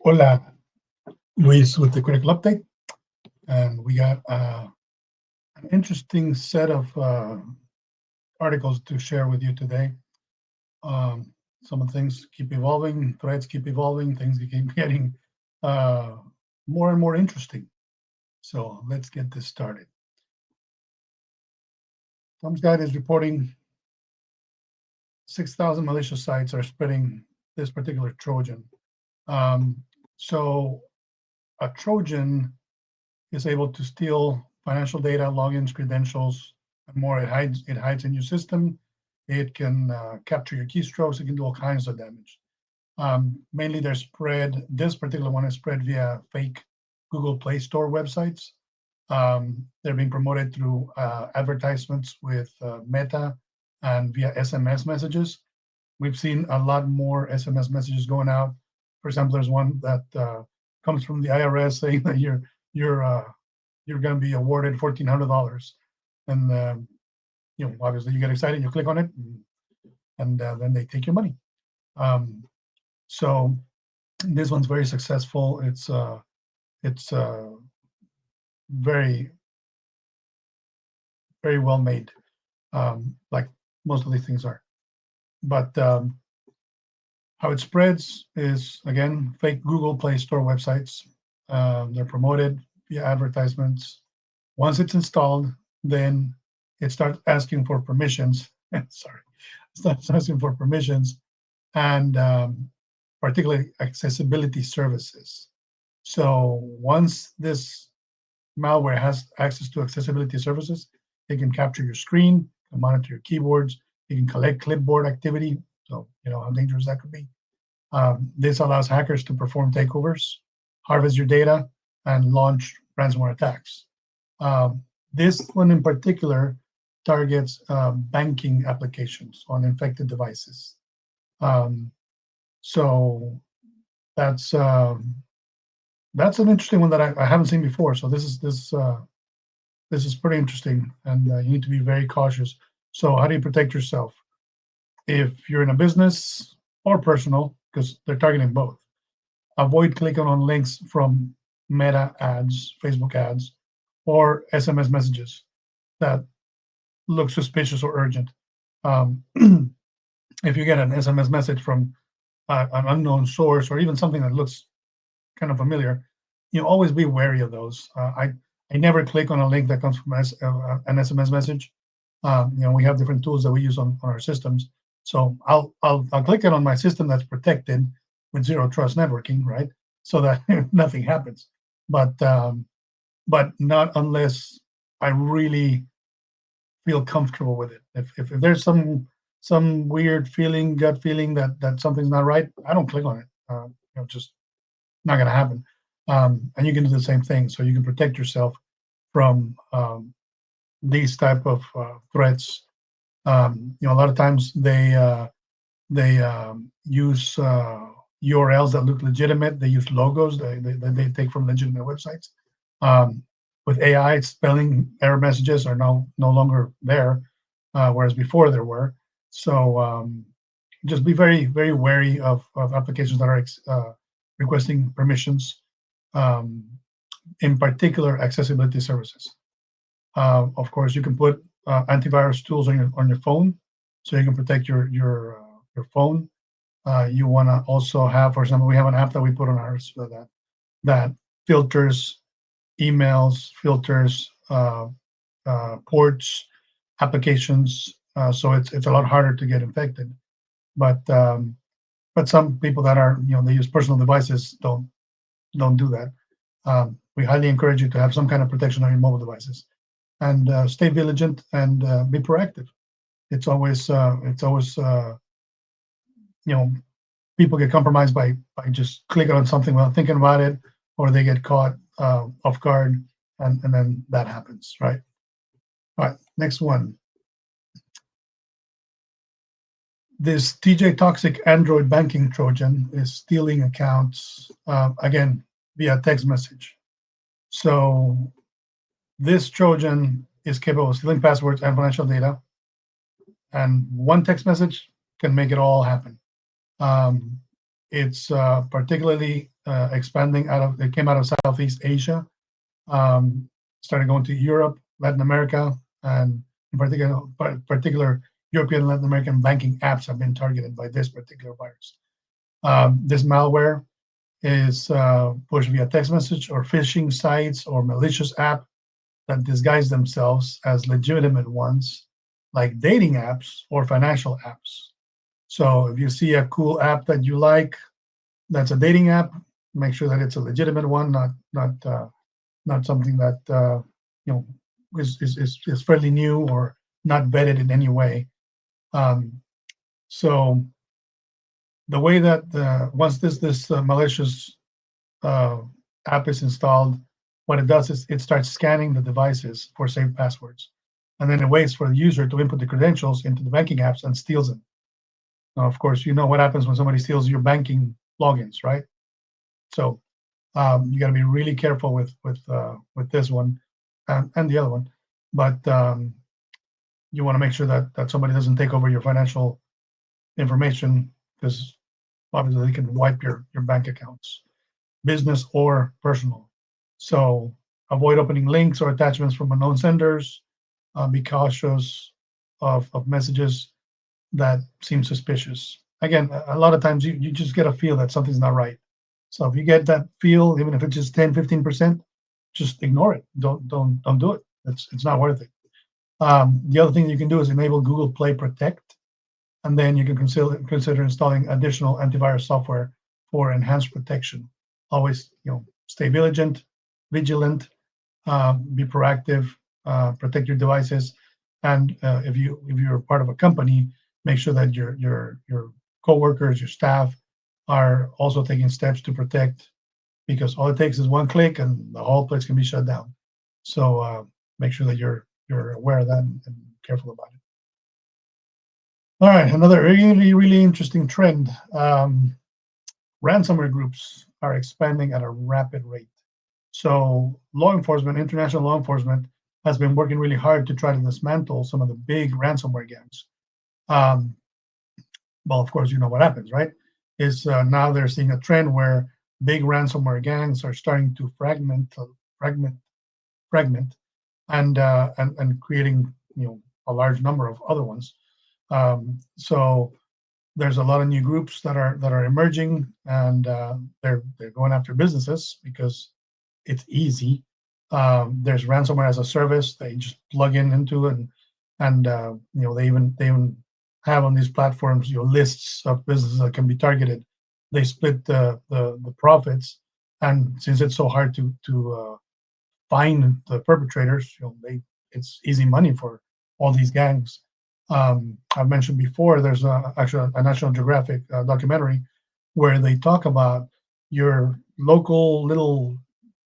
Hola, Luis with the critical update. And we got an interesting set of articles to share with you today. Some of the things keep evolving, threads keep evolving, things keep getting uh, more and more interesting. So let's get this started. Tom's Guide is reporting 6,000 malicious sites are spreading this particular Trojan. Um, so a Trojan is able to steal financial data, logins, credentials, and more. It hides in your system. It can capture your keystrokes. It can do all kinds of damage. Mainly, they're spread. This particular one is spread via fake Google Play Store websites. They're being promoted through advertisements with Meta and via SMS messages. We've seen a lot more SMS messages going out. For example, there's one that comes from the IRS saying that you're uh, you're going to be awarded $1,400, and obviously you get excited, you click on it, and then they take your money. Um, so this one's very successful. It's very very well made, like most of these things are. But how it spreads is again fake Google Play Store websites. They're promoted via advertisements. Once it's installed, then it starts asking for permissions. Sorry, it starts asking for permissions and particularly accessibility services. So once this malware has access to accessibility services, it can capture your screen, can monitor your keyboards, it can collect clipboard activity. So you know how dangerous that could be. This allows hackers to perform takeovers, harvest your data, and launch ransomware attacks. This one in particular targets banking applications on infected devices. Um, so that's that's an interesting one that I haven't seen before. So this is pretty interesting, and you need to be very cautious. So how do you protect yourself if you're in a business or personal? Because they're targeting both. Avoid clicking on links from Meta ads, Facebook ads, or SMS messages that look suspicious or urgent. Um, if you get an SMS message from an unknown source or even something that looks kind of familiar, you know, always be wary of those. I never click on a link that comes from an SMS message. We have different tools that we use on our systems. So I'll click it on my system that's protected with zero trust networking, right? So that nothing happens. But but not unless I really feel comfortable with it. If there's some weird feeling, gut feeling that something's not right, I don't click on it. Just not going to happen. And you can do the same thing, so you can protect yourself from these type of threats. A lot of times they use URLs that look legitimate. They use logos they take from legitimate websites. Um, with AI, spelling error messages are no longer there, whereas before there were. So just be very very wary of applications that are requesting permissions, um, in particular accessibility services. Of course, you can put antivirus tools on your phone, so you can protect your phone. You want to also have, for example, we have an app that we put on ours so that filters emails, filters ports, applications. So it's a lot harder to get infected. But some people that are they use personal devices don't do that. We highly encourage you to have some kind of protection on your mobile devices and stay vigilant and be proactive. It's always you know people get compromised by just clicking on something without thinking about it, or they get caught off guard, and then that happens, right? All right, next one. This TJ Toxic Android banking Trojan is stealing accounts again via text message. So this Trojan is capable of stealing passwords and financial data, and one text message can make it all happen. Um, it's particularly expanding it came out of Southeast Asia, started going to Europe, Latin America, and in particular European and Latin American banking apps have been targeted by this particular virus. This malware is pushed via text message or phishing sites or malicious app that disguise themselves as legitimate ones, like dating apps or financial apps. So if you see a cool app that you like, that's a dating app, make sure that it's a legitimate one, not something that you know is fairly new or not vetted in any way. Um, so the way that once this malicious uh, app is installed, what it does is it starts scanning the devices for saved passwords, and then it waits for the user to input the credentials into the banking apps and steals them. Now, of course, you know what happens when somebody steals your banking logins, right? So you got to be really careful with this one and the other one, but you want to make sure that somebody doesn't take over your financial information, because obviously they can wipe your bank accounts, business or personal. So avoid opening links or attachments from unknown senders. Be cautious of messages that seem suspicious. Again, a lot of times you just get a feel that something's not right. So if you get that feel, even if it's just 10, 15%, just ignore it. Don't do it. It's not worth it. The other thing you can do is enable Google Play Protect, and then you can consider installing additional antivirus software for enhanced protection. Always, stay vigilant, be proactive, protect your devices, and if you're part of a company, make sure that your coworkers, your staff, are also taking steps to protect, because all it takes is one click and the whole place can be shut down. So make sure that you're aware of that and careful about it. All right, another really interesting trend. Ransomware groups are expanding at a rapid rate. So international law enforcement, has been working really hard to try to dismantle some of the big ransomware gangs. Um, well, of course, you know what happens, right? Is now they're seeing a trend where big ransomware gangs are starting to fragment, and creating a large number of other ones. So there's a lot of new groups that are emerging, and they're going after businesses because it's easy. There's ransomware as a service they just plug into, and they even have on these platforms lists of businesses that can be targeted. They split the profits, and since it's so hard to find the perpetrators, it's easy money for all these gangs. I've mentioned before, there's actually a National Geographic documentary where they talk about your local little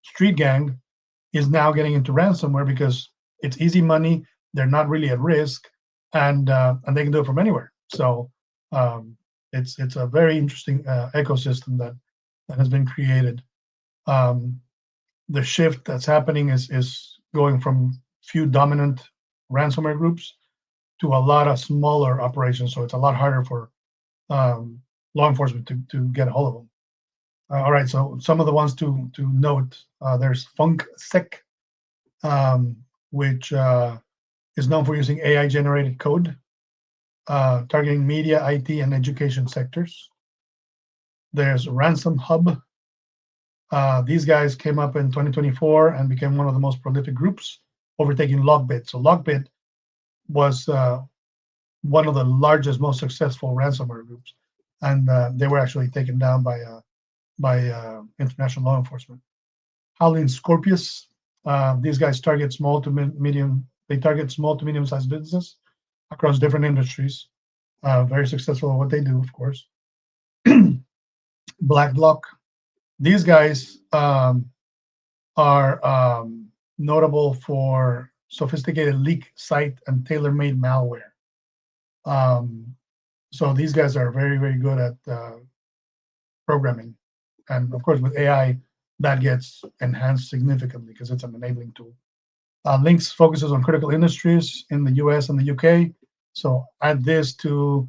street gang is now getting into ransomware because it's easy money. They're not really at risk, and they can do it from anywhere. So it's a very interesting ecosystem that has been created. Um, the shift that's happening is going from few dominant ransomware groups to a lot of smaller operations. So it's a lot harder for um, law enforcement to get a hold of them. All right, so some of the ones to note, there's FunkSec, which is known for using AI-generated code, targeting media, IT, and education sectors. There's Ransom Hub. These guys came up in 2024 and became one of the most prolific groups, overtaking Lockbit. So Lockbit was one of the largest, most successful ransomware groups, and they were actually taken down by international law enforcement. Howling Scorpius. These guys target small to medium. They target small to medium-sized businesses across different industries. Very successful at what they do, of course. Black Block. These guys are notable for sophisticated leak site and tailor-made malware. So these guys are very good at programming, and of course with AI that gets enhanced significantly because it's an enabling tool. Links focuses on critical industries in the US and the UK. So add this to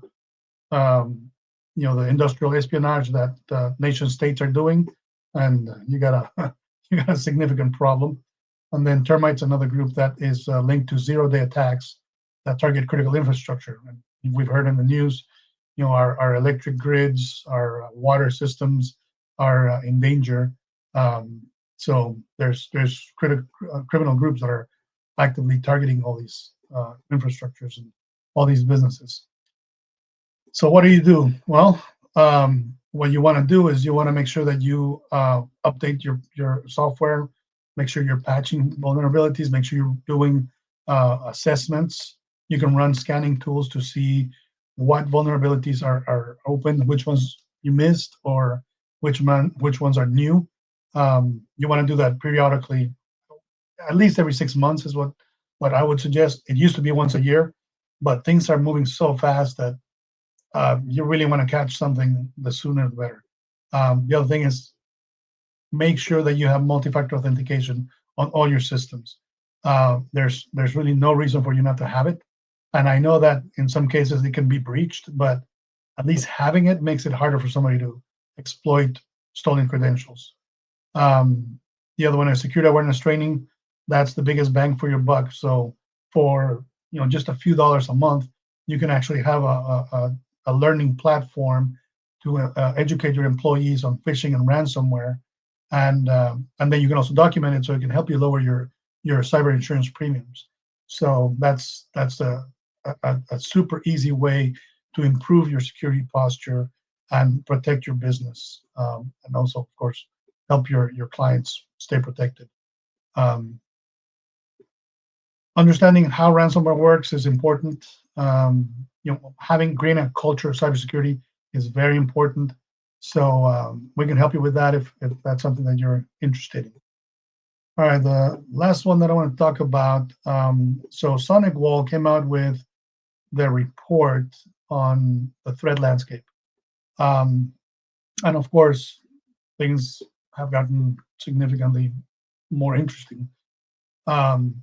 the industrial espionage that nation states are doing. and you got a you got a significant problem. And then termites, another group that is linked to zero-day attacks that target critical infrastructure. And we've heard in the news, our electric grids, our water systems are in danger. Um, so there's criminal groups that are actively targeting all these infrastructures and all these businesses. So what do you do? Well, what you want to do is you want to make sure that you update your software, make sure you're patching vulnerabilities, make sure you're doing assessments. You can run scanning tools to see what vulnerabilities are open, which ones you missed, or which ones are new. You want to do that periodically, at least every 6 months is what I would suggest. It used to be once a year, but things are moving so fast that you really want to catch something, the sooner the better. The other thing is make sure that you have multi-factor authentication on all your systems. There's really no reason for you not to have it, and I know that in some cases it can be breached, but at least having it makes it harder for somebody to exploit stolen credentials. Um, the other one is security awareness training. That's the biggest bang for your buck. So for just a few dollars a month, you can actually have a learning platform to educate your employees on phishing and ransomware, and then you can also document it so it can help you lower your cyber insurance premiums. So that's a super easy way to improve your security posture and protect your business, and also, of course, help your clients stay protected. Um, Understanding how ransomware works is important. Having great a culture of cybersecurity is very important. So we can help you with that if that's something that you're interested in. All right, the last one that I want to talk about. So Sonicwall came out with their report on the threat landscape. Um, and of course, things have gotten significantly more interesting. Um,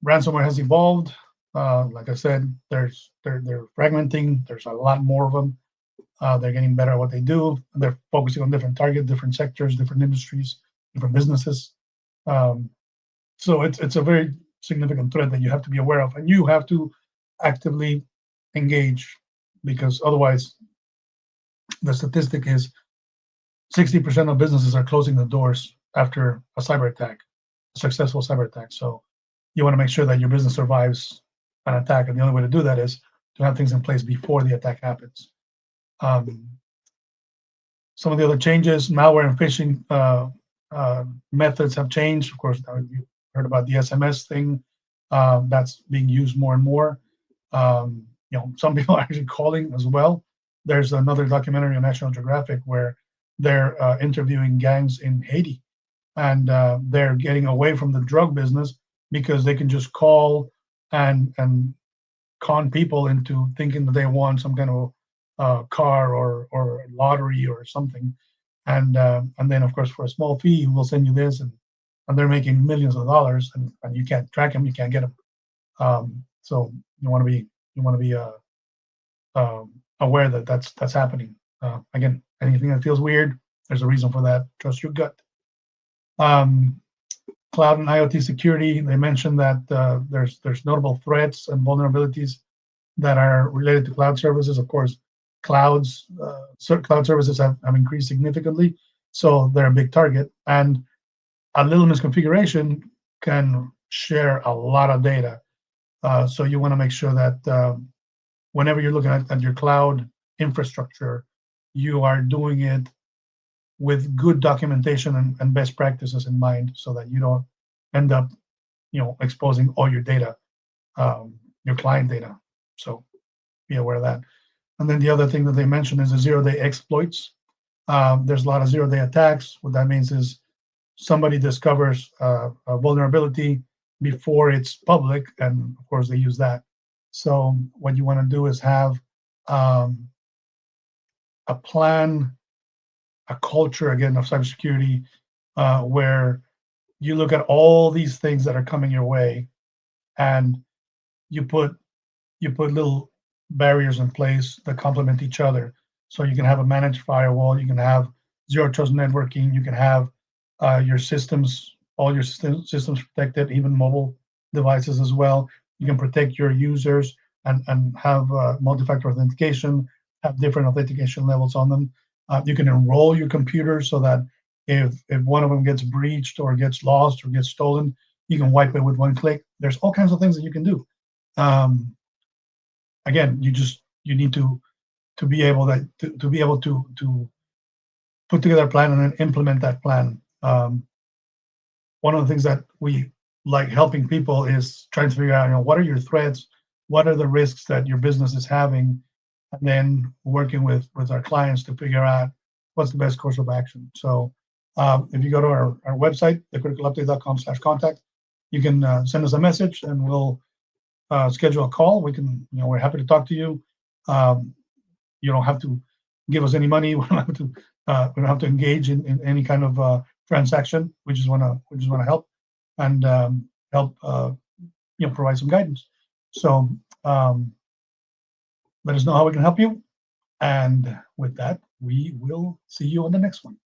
Ransomware has evolved. Like I said, they're fragmenting. There's a lot more of them. They're getting better at what they do. They're focusing on different targets, different sectors, different industries, different businesses. Um, so it's a very significant threat that you have to be aware of, and you have to actively engage, because otherwise, the statistic is 60% of businesses are closing the doors after a cyber attack, a successful cyber attack. So you want to make sure that your business survives an attack, and the only way to do that is to have things in place before the attack happens. Um, some of the other changes, malware and phishing methods have changed. Of course, you heard about the SMS thing. That's being used more and more. Some people are actually calling as well. There's another documentary on National Geographic where they're interviewing gangs in Haiti, and they're getting away from the drug business because they can just call and con people into thinking that they won some kind of car or lottery or something, and then of course for a small fee we'll send you this, and they're making millions of dollars, and you can't track them, you can't get them. So you want to be aware that that's happening. Again, anything that feels weird, there's a reason for that. Trust your gut. Um, Cloud and IoT security, they mentioned that there's notable threats and vulnerabilities that are related to cloud services. Of course, cloud services have increased significantly, so they're a big target. And a little misconfiguration can share a lot of data. So you want to make sure that whenever you're looking at your cloud infrastructure, you are doing it with good documentation and best practices in mind, so that you don't end up, exposing all your data, your client data. So be aware of that. And then the other thing that they mentioned is the zero-day exploits. There's a lot of zero-day attacks. What that means is somebody discovers a vulnerability before it's public, and of course they use that. So what you want to do is have um, a plan, a culture again of cybersecurity, where you look at all these things that are coming your way, and you put little barriers in place that complement each other. So you can have a managed firewall, you can have zero trust networking. You can have your systems, all your systems protected, even mobile devices as well. You can protect your users and have multi-factor authentication, have different authentication levels on them. You can enroll your computer so that if one of them gets breached or gets lost or gets stolen, you can wipe it with one click. There's all kinds of things that you can do. Um, Again, you need to be able to be able to put together a plan and then implement that plan. One of the things that we like helping people is trying to figure out, what are your threats, what are the risks that your business is having, and then working with our clients to figure out what's the best course of action. So if you go to our website, thecriticalupdate.com/contact, you can send us a message and we'll schedule a call. We're happy to talk to you. Um, you don't have to give us any money. We don't have to engage in any kind of transaction. We just want to help and help provide some guidance. So let us know how we can help you. And with that, we will see you on the next one.